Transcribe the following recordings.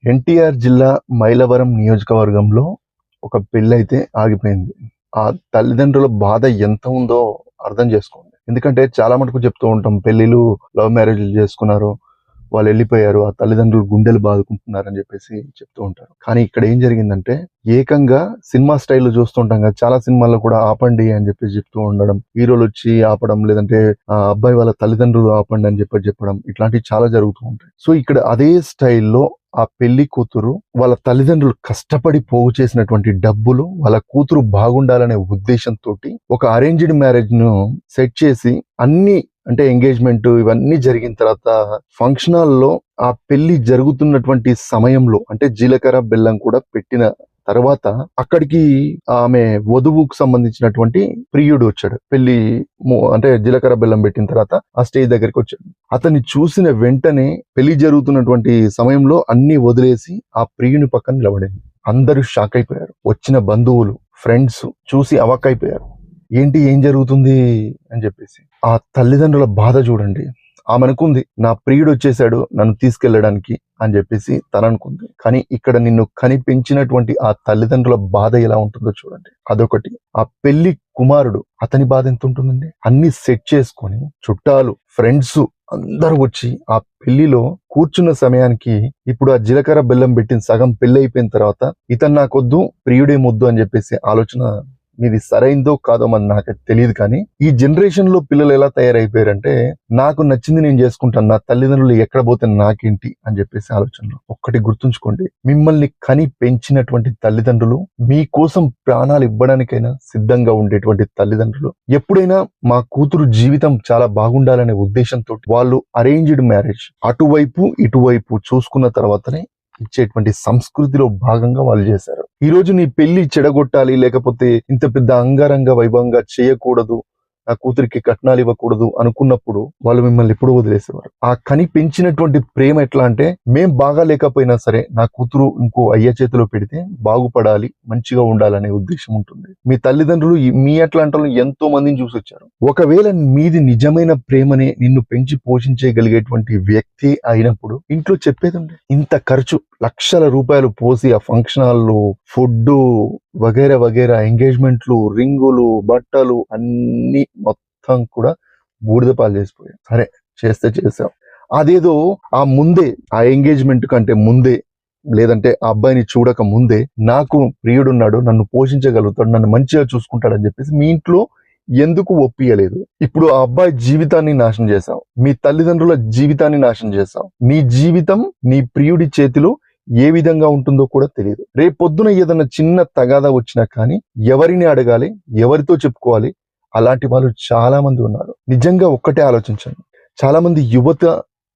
ఎన్టీఆర్ జిల్లా మైలవరం నియోజకవర్గంలో ఒక పెళ్ళైతే ఆగిపోయింది. ఆ తల్లిదండ్రుల బాధ ఎంత ఉందో అర్థం చేసుకోండి. ఎందుకంటే చాలా మటుకు చెప్తూ ఉంటాం, పెళ్ళిళ్ళు లవ్ మ్యారేజ్‌లు చేసుకున్నారు, వాళ్ళెళ్ళిపోయారు, ఆ తల్లిదండ్రులు గుండెలు బాదుకుంటున్నారని చెప్పేసి చెప్తూ ఉంటారు. కానీ ఇక్కడ ఏం జరిగిందంటే, ఏకంగా సినిమా స్టైల్‌లో చూస్తుంటాం కదా! చాలా సినిమాల్లో కూడా ఆపండి అని చెప్పేసి చెప్తూ ఉండడం, హీరోలొచ్చి ఆపడం, లేదంటే అబ్బాయి వాళ్ళ తల్లిదండ్రులు ఆపండి అని చెప్పడం, ఇట్లాంటివి చాలా జరుగుతూ ఉంటాయి. సో, ఇక్కడ అదే స్టైల్‌లో ఆ పెళ్లి కూతురు వాళ్ళ తల్లిదండ్రులు కష్టపడి పోగు చేసినటువంటి డబ్బులు వాళ్ళ కూతురు బాగుండాలనే ఉద్దేశంతోటి ఒక అరేంజ్డ్ మ్యారేజ్ ను సెట్ చేసి అన్ని అంటే ఎంగేజ్మెంట్ ఇవన్నీ జరిగిన తర్వాత ఫంక్షన్ హాల్లో ఆ పెళ్లి జరుగుతున్నటువంటి సమయంలో అంటే జీలకర్ర బెల్లం కూడా పెట్టిన తర్వాత అక్కడికి ఆమె వధువుకు సంబంధించినటువంటి ప్రియుడు వచ్చాడు. పెళ్లి అంటే జీలకర్ర బెల్లం పెట్టిన తర్వాత ఆ స్టేజ్ దగ్గరికి వచ్చాడు. అతన్ని చూసిన వెంటనే పెళ్లి జరుగుతున్నటువంటి సమయంలో అన్ని వదిలేసి ఆ ప్రియుని పక్కన నిలబడింది. అందరూ షాక్ అయిపోయారు. వచ్చిన బంధువులు, ఫ్రెండ్స్ చూసి అవాక్కైపోయారు. ఏంటి, ఏం జరుగుతుంది అని చెప్పేసి. ఆ తల్లిదండ్రుల బాధ చూడండి. ఆమె అనుకుంది, నా ప్రియుడు వచ్చేసాడు నన్ను తీసుకెళ్లడానికి అని చెప్పేసి తను అనుకుంది. కానీ ఇక్కడ నిన్ను కనిపించినటువంటి ఆ తల్లిదండ్రుల బాధ ఎలా ఉంటుందో చూడండి. అదొకటి. ఆ పెళ్లి కుమారుడు, అతని బాధ ఎంత ఉంటుందండి. అన్ని సెట్ చేసుకొని చుట్టాలు, ఫ్రెండ్స్ అందరూ వచ్చి ఆ పెళ్లిలో కూర్చున్న సమయానికి ఇప్పుడు ఆ జీలకర్ర బెల్లం పెట్టిన సగం పెళ్లి అయిపోయిన తర్వాత ఇతను నాకొద్దు, ప్రియుడే ముద్దు అని చెప్పేసి ఆలోచన మీది సరైందో కాదో మరి నాకు తెలియదు. కానీ ఈ జనరేషన్ లో పిల్లలు ఎలా తయారైపోయారంటే, నాకు నచ్చింది నేను చేసుకుంటాను, నా తల్లిదండ్రులు ఎక్కడ పోతే నాకేంటి అని చెప్పేసి ఆలోచనలో. ఒక్కటి గుర్తుంచుకోండి, మిమ్మల్ని కని పెంచినటువంటి తల్లిదండ్రులు, మీకోసం ప్రాణాలు ఇవ్వడానికైనా సిద్ధంగా ఉండేటువంటి తల్లిదండ్రులు ఎప్పుడైనా మా కూతురు జీవితం చాలా బాగుండాలనే ఉద్దేశంతో వాళ్ళు అరేంజ్డ్ మ్యారేజ్ అటువైపు ఇటువైపు చూసుకున్న తర్వాతనే ఇచ్చేటువంటి సంస్కృతిలో భాగంగా వాళ్ళు చేశారు. ఈ రోజు నీ పెళ్లి చెడగొట్టాలి, లేకపోతే ఇంత పెద్ద అంగరంగ వైభవంగా చేయకూడదు, నా కూతురికి కట్నాలు ఇవ్వకూడదు అనుకున్నప్పుడు వాళ్ళు మిమ్మల్ని ఎప్పుడు వదిలేసేవారు. ఆ కని పెంచినటువంటి ప్రేమ ఎట్లా అంటే, మేం బాగా లేకపోయినా సరే నా కూతురు ఇంకో అయ్య చేతిలో పెడితే బాగుపడాలి, మంచిగా ఉండాలనే ఉద్దేశం ఉంటుంది. మీ తల్లిదండ్రులు మీ అట్లాంటి ఎంతో మందిని చూసొచ్చారు. ఒకవేళ మీది నిజమైన ప్రేమనే నిన్ను పెంచి పోషించగలిగేటువంటి వ్యక్తి అయినప్పుడు ఇంట్లో చెప్పేది ఉంది. ఇంత ఖర్చు, లక్షల రూపాయలు పోసి ఆ ఫంక్షన్ హాల్లో ఫుడ్ వగేరా వగేరా, ఎంగేజ్మెంట్లు, రింగులు, బట్టలు అన్ని మొత్తం కూడా బూడిద పాలు చేసిపోయాం. సరే, చేసాం. అదేదో ఆ ముందే, ఆ ఎంగేజ్మెంట్ కంటే ముందే, లేదంటే ఆ అబ్బాయిని చూడక ముందే నాకు ప్రియుడున్నాడు, నన్ను పోషించగలుగుతాడు, నన్ను మంచిగా చూసుకుంటాడని చెప్పేసి మీ ఇంట్లో ఎందుకు ఒప్పియలేదు? ఇప్పుడు ఆ అబ్బాయి జీవితాన్ని నాశనం చేశావు, మీ తల్లిదండ్రుల జీవితాన్ని నాశనం చేశావు. నీ జీవితం నీ ప్రియుడి చేతిలో ఏ విధంగా ఉంటుందో కూడా తెలియదు. రేపొద్దున ఏదైనా చిన్న తగాదా వచ్చినా కానీ ఎవరిని అడగాలి, ఎవరితో చెప్పుకోవాలి? అలాంటి వాళ్ళు చాలా మంది ఉన్నారు. నిజంగా ఒక్కటే ఆలోచించండి, చాలా మంది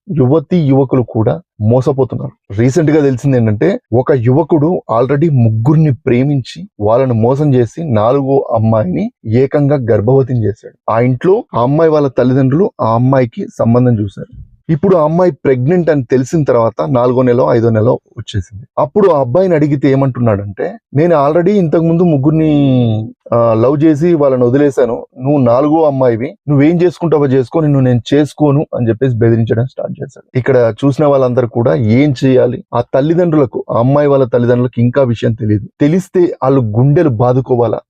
యువతి యువకులు కూడా మోసపోతున్నారు. రీసెంట్ గా తెలిసింది ఏంటంటే, ఒక యువకుడు ఆల్రెడీ ముగ్గురిని ప్రేమించి వాళ్ళను మోసం చేసి 4వ అమ్మాయిని ఏకంగా గర్భవతిని చేశాడు. ఆ ఇంట్లో ఆ అమ్మాయి వాళ్ళ తల్లిదండ్రులు ఆ అమ్మాయికి సంబంధం చూశారు. ఇప్పుడు ఆ అమ్మాయి ప్రెగ్నెంట్ అని తెలిసిన తర్వాత 4వ నెల 5వ నెల వచ్చేసింది. అప్పుడు ఆ అబ్బాయిని అడిగితే ఏమంటున్నాడంటే, నేను ఆల్రెడీ ఇంతకు ముందు ముగ్గురిని లవ్ చేసి వాళ్ళని వదిలేశాను, నువ్వు 4వ అమ్మాయివి, నువ్వేం చేసుకుంటావో చేసుకో, నేను చేసుకోను అని చెప్పేసి బెదిరించడం స్టార్ట్ చేశాడు. ఇక్కడ చూసిన వాళ్ళందరూ కూడా ఏం చేయాలి? ఆ తల్లిదండ్రులకు, ఆ అమ్మాయి వాళ్ళ తల్లిదండ్రులకు ఇంకా విషయం తెలియదు. తెలిస్తే వాళ్ళు గుండెలు బాదుకోవాలా?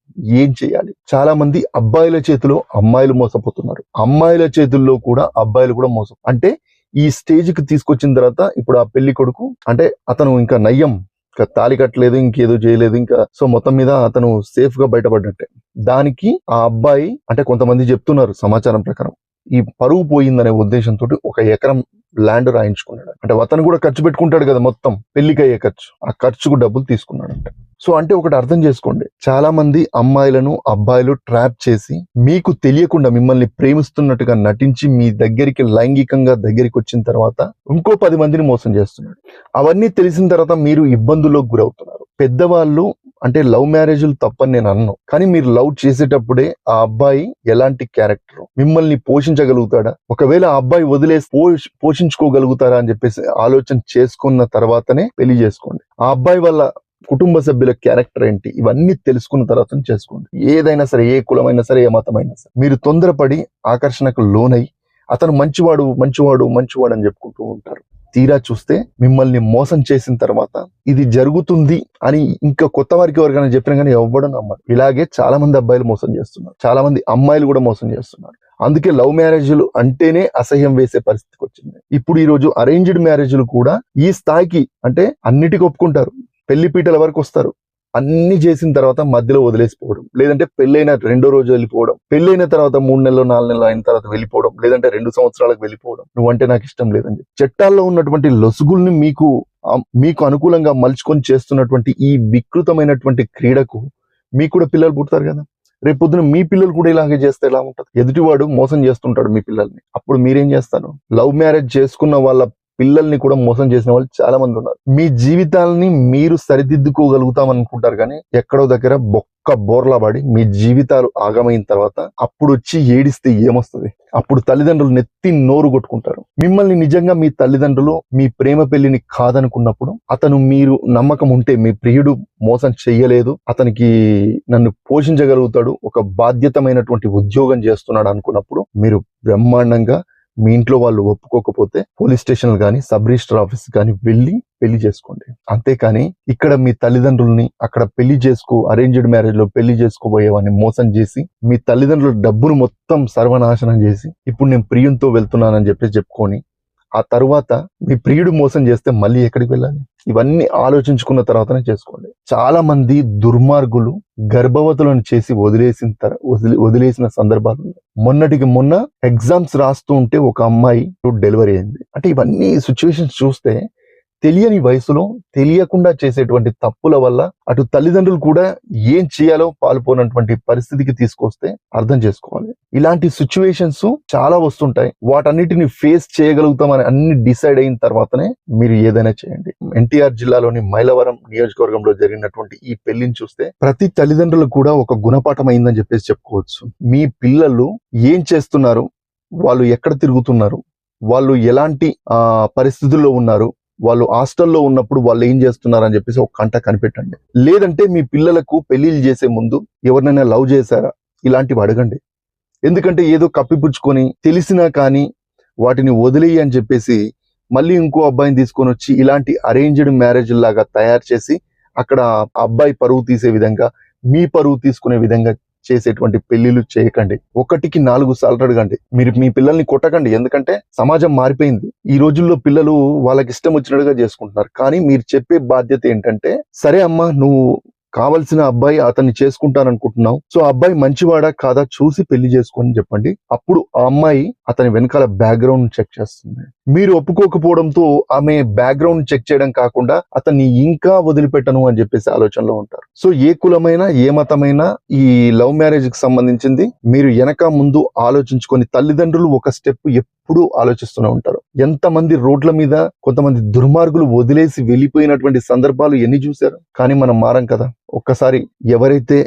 ఏం చేయాలి? చాలా మంది అబ్బాయిల చేతిలో అమ్మాయిలు మోసపోతున్నారు, అమ్మాయిల చేతుల్లో కూడా అబ్బాయిలు కూడా అంటే ఈ స్టేజ్ కి తీసుకొచ్చిన తర్వాత ఇప్పుడు ఆ పెళ్లి కొడుకు అంటే అతను ఇంకా నయ్యం, ఇంకా తాళి కట్టలేదు, ఇంకేదో చేయలేదు, ఇంకా సో మొత్తం మీద అతను సేఫ్ గా బయటపడ్డట్టే. దానికి ఆ అబ్బాయి అంటే కొంతమంది చెప్తున్నారు సమాచారం ప్రకారం, ఈ పరువు పోయిందనే ఉద్దేశంతో 1 ఎకరం ల్యాండ్ రాయించుకున్నాడు. అంటే అతను కూడా ఖర్చు పెట్టుకుంటాడు కదా, మొత్తం పెళ్లికి అయ్యే ఖర్చు, ఆ ఖర్చుకు డబ్బులు తీసుకున్నాడంట. సో అంటే ఒకటి అర్థం చేసుకోండి, చాలా మంది అమ్మాయిలను అబ్బాయిలు ట్రాప్ చేసి మీకు తెలియకుండా మిమ్మల్ని ప్రేమిస్తున్నట్టుగా నటించి మీ దగ్గరికి లైంగికంగా దగ్గరికి వచ్చిన తర్వాత ఇంకో 10 మందిని మోసం చేస్తున్నాడు. అవన్నీ తెలిసిన తర్వాత మీరు ఇబ్బందుల్లోకి గురవుతున్నారు. పెద్దవాళ్ళు అంటే లవ్ మ్యారేజ్లు తప్పని నేను అన్నాను, కానీ మీరు లవ్ చేసేటప్పుడే ఆ అబ్బాయి ఎలాంటి క్యారెక్టర్, మిమ్మల్ని పోషించగలుగుతాడా, ఒకవేళ ఆ అబ్బాయి వదిలేసి పోషించుకోగలుగుతారా అని చెప్పేసి ఆలోచన చేసుకున్న తర్వాతనే పెళ్లి చేసుకోండి. ఆ అబ్బాయి వల్ల కుటుంబ సభ్యుల క్యారెక్టర్ ఏంటి, ఇవన్నీ తెలుసుకున్న తర్వాత చేసుకోండి. ఏదైనా సరే, ఏ కులమైనా సరే, ఏ మతమైనా సరే. మీరు తొందరపడి ఆకర్షణకు లోనై అతను మంచివాడు మంచివాడు మంచివాడు అని చెప్పుకుంటూ ఉంటారు. తీరా చూస్తే మిమ్మల్ని మోసం చేసిన తర్వాత ఇది జరుగుతుంది అని ఇంకా కొత్త వారికి ఎవరికైనా చెప్పినా కానీ ఎవ్వడం నమ్మరు. ఇలాగే చాలా మంది అబ్బాయిలు మోసం చేస్తున్నారు, చాలా మంది అమ్మాయిలు కూడా మోసం చేస్తున్నారు. అందుకే లవ్ మ్యారేజ్లు అంటేనే అసహ్యం వేసే పరిస్థితికి వచ్చింది. ఇప్పుడు ఈ రోజు అరేంజ్డ్ మ్యారేజ్లు కూడా ఈ స్థాయికి, అంటే అన్నిటికీ ఒప్పుకుంటారు, పెళ్లి పీటల వరకు వస్తారు, అన్ని చేసిన తర్వాత మధ్యలో వదిలేసిపోవడం, లేదంటే పెళ్ళైన 2వ రోజు వెళ్ళిపోవడం, పెళ్ళైన తర్వాత 3 నెలలు 4 నెలలు అయిన తర్వాత వెళ్ళిపోవడం, లేదంటే 2 సంవత్సరాలకు వెళ్ళిపోవడం, నువ్వంటే నాకు ఇష్టం లేదని. చట్టాల్లో ఉన్నటువంటి లొసుగుల్ని మీకు అనుకూలంగా మలుచుకొని చేస్తున్నటువంటి ఈ వికృతమైనటువంటి క్రీడకు మీకు కూడా పిల్లలు పుడతారు కదా. రేపొద్దున మీ పిల్లలు కూడా ఇలాగే చేస్తే ఎలా ఉంటుంది? ఎదుటివాడు మోసం చేస్తుంటాడు మీ పిల్లల్ని, అప్పుడు మీరేం చేస్తారు? లవ్ మ్యారేజ్ చేసుకున్న వాళ్ళ పిల్లల్ని కూడా మోసం చేసిన వాళ్ళు చాలా మంది ఉన్నారు. మీ జీవితాలని మీరు సరిదిద్దుకోగలుగుతాం అనుకుంటారు, కానీ ఎక్కడో దగ్గర బొక్క బోర్లా పడి మీ జీవితాలు ఆగమైన తర్వాత అప్పుడు వచ్చి ఏడిస్తే ఏమొస్తుంది? అప్పుడు తల్లిదండ్రులు నెత్తి నోరు కొట్టుకుంటారు. మిమ్మల్ని నిజంగా మీ తల్లిదండ్రులు మీ ప్రేమ పెళ్లిని కాదనుకున్నప్పుడు, మీరు నమ్మకం ఉంటే మీ ప్రియుడు మోసం చెయ్యలేదు, అతనికి నన్ను పోషించగలుగుతాడు, ఒక బాధ్యతమైనటువంటి ఉద్యోగం చేస్తున్నాడు అనుకున్నప్పుడు మీరు బ్రహ్మాండంగా, మీ ఇంట్లో వాళ్ళు ఒప్పుకోకపోతే పోలీస్ స్టేషన్ కానీ సబ్ రిజిస్టర్ ఆఫీస్ కానీ వెళ్ళి పెళ్లి చేసుకోండి. అంతేకాని ఇక్కడ మీ తల్లిదండ్రుల్ని అక్కడ అరేంజ్డ్ మ్యారేజ్ లో పెళ్లి చేసుకోబోయేవాడిని మోసం చేసి మీ తల్లిదండ్రుల డబ్బును మొత్తం సర్వనాశనం చేసి ఇప్పుడు నేను ప్రియునితో వెళ్తున్నానని చెప్పుకొని ఆ తరువాత మీ ప్రియుడు మోసం చేస్తే మళ్ళీ ఎక్కడికి వెళ్ళాలి? ఇవన్నీ ఆలోచించుకున్న తర్వాతనే చేసుకోండి. చాలా మంది దుర్మార్గులు గర్భవతులను చేసి వదిలేసిన సందర్భాలు ఉన్నాయి. మొన్నటికి మొన్న ఎగ్జామ్స్ రాస్తూ ఉంటే ఒక అమ్మాయి డెలివరీ అయింది. అంటే ఇవన్నీ సిచ్యువేషన్స్ చూస్తే తెలియని వయసులో తెలియకుండా చేసేటువంటి తప్పుల వల్ల అటు తల్లిదండ్రులు కూడా ఏం చేయాలో పాల్పోనటువంటి పరిస్థితికి తీసుకొస్తే అర్థం చేసుకోవాలి. ఇలాంటి సిచ్యువేషన్స్ చాలా వస్తుంటాయి. వాటన్నిటిని ఫేస్ చేయగలుగుతామని అన్ని డిసైడ్ అయిన తర్వాతనే మీరు ఏదైనా చేయండి. ఎన్టీఆర్ జిల్లాలోని మైలవరం నియోజకవర్గంలో జరిగినటువంటి ఈ పెళ్లిని చూస్తే ప్రతి తల్లిదండ్రులకు కూడా ఒక గుణపాఠం అయిందని చెప్పుకోవచ్చు. మీ పిల్లలు ఏం చేస్తున్నారు, వాళ్ళు ఎక్కడ తిరుగుతున్నారు, వాళ్ళు ఎలాంటి పరిస్థితుల్లో ఉన్నారు, వాళ్ళు హాస్టల్లో ఉన్నప్పుడు వాళ్ళు ఏం చేస్తున్నారు అని చెప్పేసి ఒక కంట కనిపెట్టండి. లేదంటే మీ పిల్లలకు పెళ్లిళ్ళు చేసే ముందు ఎవరినైనా లవ్ చేశారా ఇలాంటివి అడగండి. ఎందుకంటే ఏదో కప్పిపుచ్చుకొని తెలిసినా కానీ వాటిని వదిలేయి అని చెప్పేసి మళ్ళీ ఇంకో అబ్బాయిని తీసుకొని వచ్చి ఇలాంటి అరేంజ్డ్ మ్యారేజ్ లాగా తయారు చేసి అక్కడ అబ్బాయి పరువు తీసే విధంగా, మీ పరువు తీసుకునే విధంగా చేసేటువంటి పెళ్లిళ్ళు చేయకండి. 1కి 4 సార్లు అడగండి. మీరు మీ పిల్లల్ని కొట్టకండి, ఎందుకంటే సమాజం మారిపోయింది. ఈ రోజుల్లో పిల్లలు వాళ్ళకి ఇష్టం వచ్చినట్టుగా చేసుకుంటున్నారు. కానీ మీరు చెప్పే బాధ్యత ఏంటంటే, సరే అమ్మా, నువ్వు కావలసిన అబ్బాయి అతన్ని చేసుకుంటాననుకుంటున్నావు, సో అబ్బాయి మంచివాడా కాదా చూసి పెళ్లి చేసుకొని చెప్పండి. అప్పుడు ఆ అమ్మాయి అతని వెనకాల బ్యాక్గ్రౌండ్ చెక్ చేస్తుంది. మీరు ఒప్పుకోకపోవడంతో ఆమె బ్యాక్గ్రౌండ్ చెక్ చేయడం కాకుండా అతన్ని ఇంకా వదిలిపెట్టను అని చెప్పేసి ఆలోచనలో ఉంటారు. సో ఏ కులమైనా ఏ మతమైనా ఈ లవ్ మ్యారేజ్ కి సంబంధించింది మీరు వెనక ముందు ఆలోచించుకొని, తల్లిదండ్రులు ఒక స్టెప్ ఎప్పుడు ఆలోచిస్తూనే ఉంటారు. ఎంతమంది రోడ్ల మీద కొంతమంది దుర్మార్గులు వదిలేసి వెళ్ళిపోయినటువంటి సందర్భాలు ఎన్ని చూశారు. కానీ మనం మారం కదా. ఒక్కసారి ఎవరైతే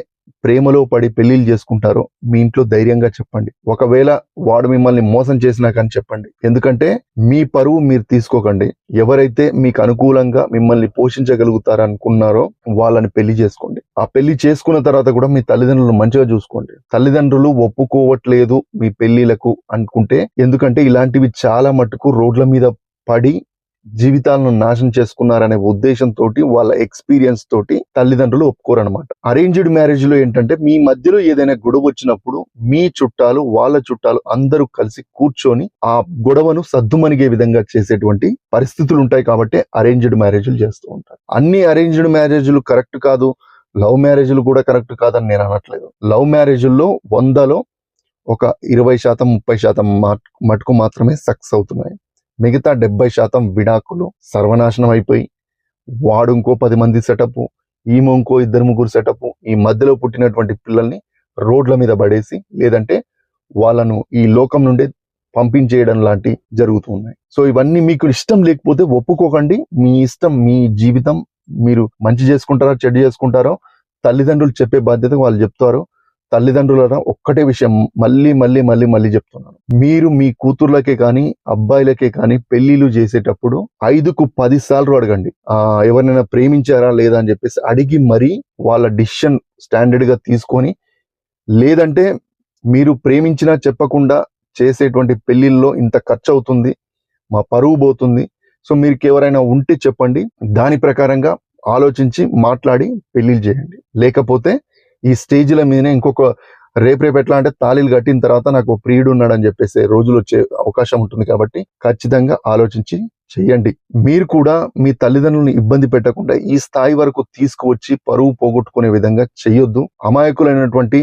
ప్రేమలో పడి పెళ్లిళ్ళు చేసుకుంటారో మీ ఇంట్లో ధైర్యంగా చెప్పండి. ఒకవేళ వాడు మిమ్మల్ని మోసం చేసినా కానీ చెప్పండి. ఎందుకంటే మీ పరువు మీరు తీసుకోకండి. ఎవరైతే మీకు అనుకూలంగా మిమ్మల్ని పోషించగలుగుతారనుకున్నారో వాళ్ళని పెళ్లి చేసుకోండి. ఆ పెళ్లి చేసుకున్న తర్వాత కూడా మీ తల్లిదండ్రులు మంచిగా చూసుకోండి. తల్లిదండ్రులు ఒప్పుకోవట్లేదు మీ పెళ్లిలకు అనుకుంటే, ఎందుకంటే ఇలాంటివి చాలా మటుకు రోడ్ల మీద పడి జీవితాలను నాశనం చేసుకున్నారనే ఉద్దేశంతో, వాళ్ళ ఎక్స్పీరియన్స్ తోటి తల్లిదండ్రులు ఒప్పుకోరనమాట. అరేంజ్డ్ మ్యారేజ్ లో ఏంటంటే మీ మధ్యలో ఏదైనా గొడవ వచ్చినప్పుడు మీ చుట్టాలు వాళ్ళ చుట్టాలు అందరూ కలిసి కూర్చొని ఆ గొడవను సద్దుమణిగే విధంగా చేసేటువంటి పరిస్థితులు ఉంటాయి. కాబట్టి అరేంజ్డ్ మ్యారేజ్లు చేస్తూ ఉంటారు. అన్ని అరేంజ్డ్ మ్యారేజ్లు కరెక్ట్ కాదు, లవ్ మ్యారేజ్లు కూడా కరెక్ట్ కాదని నేను అనట్లేదు. లవ్ మ్యారేజ్ల్లో 100లో ఒక 20% 30% మటుకు మాత్రమే సక్సెస్ అవుతున్నాయి. మిగతా 70% విడాకులు, సర్వనాశనం అయిపోయి వాడు ఇంకో 10 మంది సెటప్, ఈమె ఇంకో 2-3 సెటప్, ఈ మధ్యలో పుట్టినటువంటి పిల్లల్ని రోడ్ల మీద పడేసి లేదంటే వాళ్ళను ఈ లోకం నుండి పంపించేయడం లాంటి జరుగుతూ ఉన్నాయి. సో ఇవన్నీ మీకు ఇష్టం లేకపోతే ఒప్పుకోకండి. మీ ఇష్టం, మీ జీవితం. మీరు మంచి చేసుకుంటారో చెడు చేసుకుంటారో తల్లిదండ్రులు చెప్పే బాధ్యత వాళ్ళు చెప్తారు. తల్లిదండ్రుల ఒక్కటే విషయం మళ్ళీ చెప్తున్నాను. మీరు మీ కూతుర్లకే కానీ అబ్బాయిలకే కానీ పెళ్లిళ్ళు చేసేటప్పుడు 5కు 10 సార్లు అడగండి. ఎవరినైనా ప్రేమించారా లేదా అని చెప్పేసి అడిగి మరీ వాళ్ళ డిసిషన్ స్టాండర్డ్ గా తీసుకొని, లేదంటే మీరు ప్రేమించినా చెప్పకుండా చేసేటువంటి పెళ్లిల్లో ఇంత ఖర్చు అవుతుంది, మా పరువు పోతుంది, సో మీకు ఎవరైనా ఉంటే చెప్పండి, దాని ప్రకారంగా ఆలోచించి మాట్లాడి పెళ్లిళ్ళు చేయండి. లేకపోతే ఈ స్టేజ్ల మీదనే ఇంకొక రేపు ఎట్లా అంటే తాళీలు కట్టిన తర్వాత నాకు ప్రియుడు ఉన్నాడని చెప్పేసి రోజులు వచ్చే అవకాశం ఉంటుంది. కాబట్టి ఖచ్చితంగా ఆలోచించి చెయ్యండి. మీరు కూడా మీ తల్లిదండ్రులను ఇబ్బంది పెట్టకుండా ఈ స్థాయి వరకు తీసుకువచ్చి పరువు పోగొట్టుకునే విధంగా చెయ్యొద్దు. అమాయకులైనటువంటి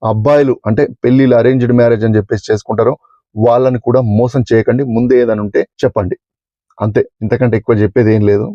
అబ్బాయిలు అంటే పెళ్లిళ్ళు అరేంజ్డ్ మ్యారేజ్ అని చెప్పేసి చేసుకుంటారో వాళ్ళని కూడా మోసం చేయకండి. ముందే ఏదైనా ఉంటే చెప్పండి. అంతే, ఇంతకంటే ఎక్కువ చెప్పేది ఏం లేదు.